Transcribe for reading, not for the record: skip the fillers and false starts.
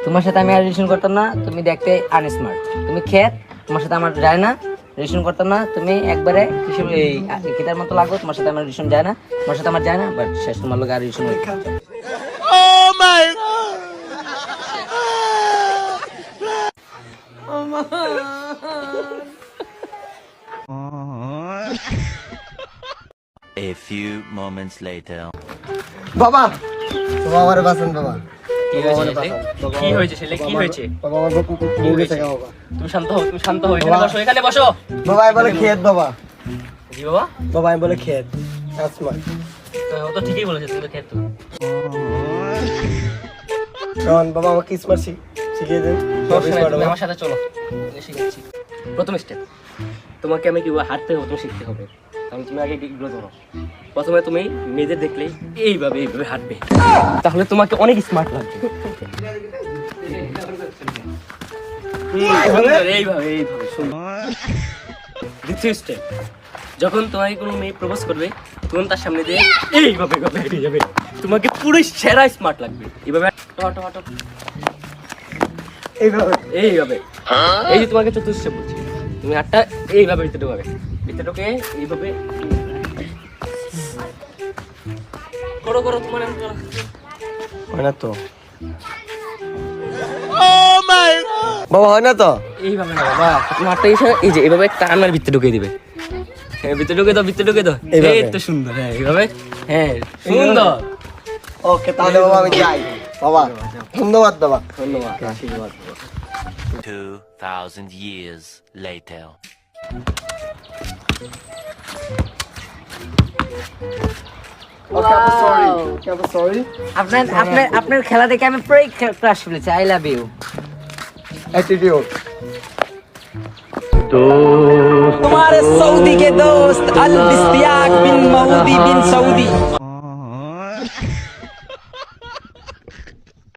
তোমার সাথে আমি আর রিলেশন করতাম না, তুমি দেখতে আনস্মার্ট, তুমি খেত, তোমার সাথে আমার যায় না, রিলেশন করতাম না, তুমি একবারে কিছু এই কিতার মতো লাগো, তোমার সাথে আমার রিলেশন যায় না, তোমার সাথে আমার যায় না, বাট শেষ তোমার লোক আর রিলেশন হয়ে A few moments later. বাবা বাবা আমারে বাঁচান বাবা। কি হয়েছে ছেলে, কি হয়েছে? বাবা আমার বউ গেছে গা বাবা। তুমি শান্ত হও, তুমি শান্ত হও, এখানে বসো, এখানে বসো। বাবা আমি বলে খেত বাবা। জি বাবা, বাবা আমি বলে খেত আসমা। ও তো ঠিকই বলেছে, তুমি তো খেত। শোন বাবা আমাকে কিসমার শিখিয়ে দেন। তুমি আমার সাথে চলো, আমি শিখাচ্ছি। প্রথম স্টেপ, তোমাকে আমি কিভাবে হাঁটতে হবে তুমি শিখতে হবে। তাহলে তুমি আগে এগুলো ধরো। প্রথমে তুমি মেয়েদের দেখলে এইভাবে এইভাবে হাঁটবে, তাহলে তোমাকে অনেক স্মার্ট লাগবে। এইভাবে এইভাবে সুন্দর। দ্বিতীয় স্টেপ, যখন তোমাকে কোনো মেয়ে প্রপোজ করবে তখন তার সামনে দিয়ে এইভাবে এইভাবে হেঁটে যাবে, তোমাকে পুরো সেরা স্মার্ট লাগবে। এইভাবে হাঁটো হাঁটো হাঁটো, এইভাবে এইভাবে। এই যে তোমাকে চতুর্থ স্টেপ বলছি, তুমি হাতটা এইভাবে ভিতরে ঢোকাবে, ভিতরে ঢোকে এইভাবে করো করো, তোমার নাম করো। হয় না তো বাবা, হয় না তো এইভাবে না বাবা, তোমার হাতটা এই যে এইভাবে টান আর ভিতরে ঢুকিয়ে দিবে। হ্যাঁ ভিতরে ঢুকে দাও, ভিতরে ঢুকে দাও। এই তো সুন্দর, হ্যাঁ এইভাবে, হ্যাঁ সুন্দর। ওকে তাহলে বাবা আমি যাই বাবা। ধন্যবাদ বাবা। ধন্যবাদ, আশীর্বাদ। 2000 years later. ওকে আমি সরি, আমি সরি। আপনার আপনার আপনার খেলা দেখে আমি পুরোই ক্রাশ ফেলেছি। I love you. অ্যাটিটিউড। तुम्हारे सऊदी के दोस्त अल बिस्तियाक बिन मऊदी बिन सऊदी